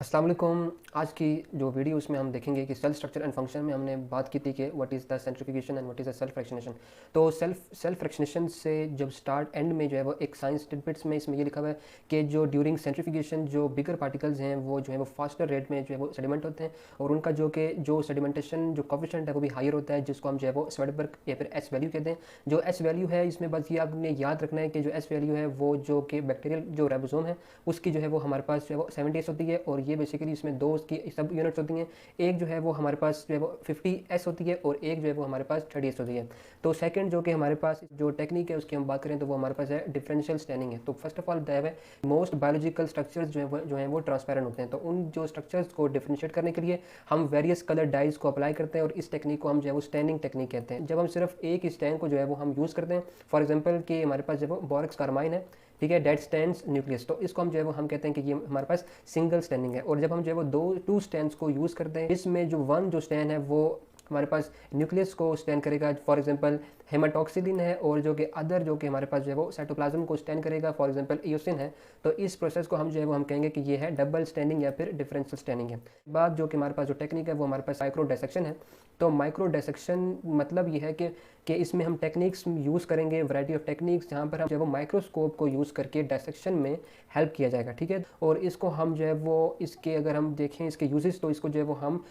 अस्सलाम वालेकुम। आज की जो वीडियो उसमें हम देखेंगे कि सेल स्ट्रक्चर एंड फंक्शन में हमने बात की थी कि what is the centrifugation and what is the self fractionation. तो सेल्फ फ्रैक्शनेशन से जब स्टार्ट एंड में जो है वो एक साइंस टिडबिट्स में इसमें ये लिखा हुआ है कि जो ड्यूरिंग सेंट्रीफ्यूगेशन जो बिगर पार्टिकल्स हैं वो जो है वो फास्टर रेट में जो है वो सेडिमेंट होते हैं और उनका जो सेडिमेंटेशन जो कोफिशिएंट है वो भी हायर होता है, जिसको हम जो है वो स्वेडबर्ग या फिर एस वैल्यू कहते हैं। जो एस वैल्यू है इसमें बस ये आपने याद रखना है कि जो एस वैल्यू है वो जो कि बैक्टीरियल जो राइबोसोम है उसकी जो है वो हमारे पास जो है वो 70 होती है और ये बेसिकली इसमें दो उसकी सब यूनिट्स होती हैं। एक जो है वो हमारे पास जो है वो 50s होती है और एक जो है वो हमारे पास 30s होती है। तो सेकंड जो कि हमारे पास जो टेक्निक है उसकी हम बात करें तो वो हमारे पास है डिफरेंशियल स्टैनिंग है। तो first of all most biological structures जो है वो ट्रांसपेरेंट होते हैं। तो उन जो स्ट्रक्चर्स को डिफरेंशिएट करने के लिए हम वेरियस कलर डाइज को अप्लाई करते हैं और इस टेक्निक को हम जो है वो स्टैनिंग टेक्निक कहते हैं। जब हम सिर्फ एक ही स्टैन को जो है वो हम यूज़ करते हैं, फॉर एग्जाम्पल कि हमारे पास जो है वो बोरॉक्स कार्बाइन है, ठीक है, डेट स्टैंड्स न्यूक्लियस, तो इसको हम जो है वो हम कहते हैं कि ये हमारे पास सिंगल स्टैंडिंग है। और जब हम जो है वो टू स्टैंड्स को यूज़ करते हैं, इसमें जो वन जो स्टैंड है वो हमारे पास न्यूक्लियस को स्टैंड करेगा, फॉर एग्जांपल हेमाटॉक्सिलिन है, और जो कि अदर जो कि हमारे पास जो है वो साइटोप्लाज्म को स्टैंड करेगा, फॉर एग्जांपल इयोसिन है। तो इस प्रोसेस को हम जो है वो हम कहेंगे कि ये है डबल स्टैंडिंग या फिर डिफरेंशियल स्टैंडिंग है। बाद जो कि हमारे पास जो टेक्निक है वो हमारे पास माइक्रो डायसेक्शन है। तो माइक्रो डायसेक्शन मतलब ये है कि इसमें हम टेक्निक्स यूज़ करेंगे, वैरायटी ऑफ टेक्निक्स, जहाँ पर हम जो है वो माइक्रोस्कोप को यूज़ करके डायसेक्शन में हेल्प किया जाएगा, ठीक है। और इसको हम जो है वो इसके अगर हम देखें इसके यूजेस, तो इसको जो है वो हम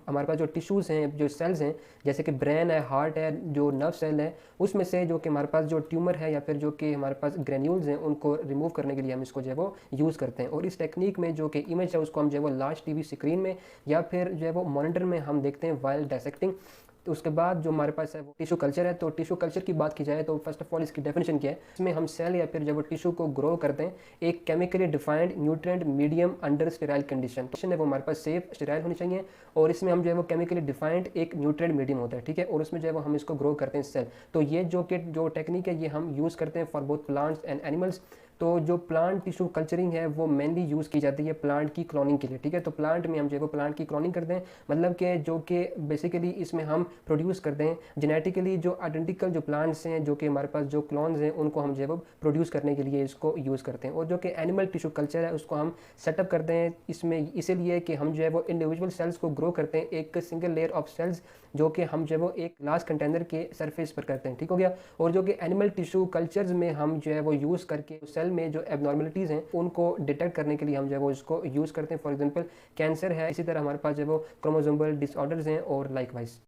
हमारे पास जो टिश्यूज़ हैं, जो सेल्स हैं, जैसे कि ब्रेन है, हार्ट है, जो नर्व सेल है, उसमें से जो कि हमारे पास जो ट्यूमर है या फिर जो कि हमारे पास ग्रेन्यूल्स हैं उनको रिमूव करने के लिए हम इसको जो है वो यूज़ करते हैं। और इस टेक्निक में जो कि इमेज है उसको हम जो है वो लार्ज टीवी स्क्रीन में या फिर जो है वो मॉनिटर में हम देखते हैं वाइल डायसेक्टिंग। तो उसके बाद जो हमारे पास है वो टिश्यू कल्चर है। तो टिश्यू कल्चर की बात की जाए तो फर्स्ट ऑफ ऑल इसकी डेफिनेशन क्या है, इसमें हम सेल या फिर जब वो टिश्यू को ग्रो करते हैं एक chemically defined nutrient medium under sterile condition है, वो हमारे पास सेफ स्टेराइल होनी चाहिए। और इसमें हम जो है वो केमिकली डिफाइंड एक न्यूट्रिएंट मीडियम होता है, ठीक है, और उसमें जो है वो हम इसको ग्रो करते हैं सेल। तो ये जो टेक्निक है ये हम यूज़ करते हैं for both plants and animals. तो जो प्लांट टिश्यू कल्चरिंग है वो मेनली यूज़ की जाती है प्लांट की क्लोनिंग के लिए, ठीक है। तो प्लांट में हम जो है वो प्लांट की क्लोनिंग करते हैं, मतलब कि जो कि बेसिकली इसमें हम प्रोड्यूस करते हैं जेनेटिकली जो आइडेंटिकल जो प्लांट्स हैं, जो कि हमारे पास जो क्लोन्स हैं, उनको हम जो है वो प्रोड्यूस करने के लिए इसको यूज़ करते हैं। और जो कि एनिमल टिश्यू कल्चर है उसको हम सेटअप करते हैं इसमें इसीलिए कि हम जो है वो इंडिविजुअल सेल्स को ग्रो करते हैं एक सिंगल लेयर ऑफ सेल्स, जो कि हम जो है वो एक ग्लास कंटेनर के सरफेस पर करते हैं, ठीक हो गया। और जो कि एनिमल टिश्यू कल्चर्स में हम जो है वो यूज़ करके सेल में जो एबनॉर्मलिटीज़ हैं उनको डिटेक्ट करने के लिए हम जो है वो इसको यूज़ करते हैं। फॉर एग्जांपल कैंसर है, इसी तरह हमारे पास जो है वो क्रोमोसोमल डिसऑर्डर्स हैं और लाइकवाइज।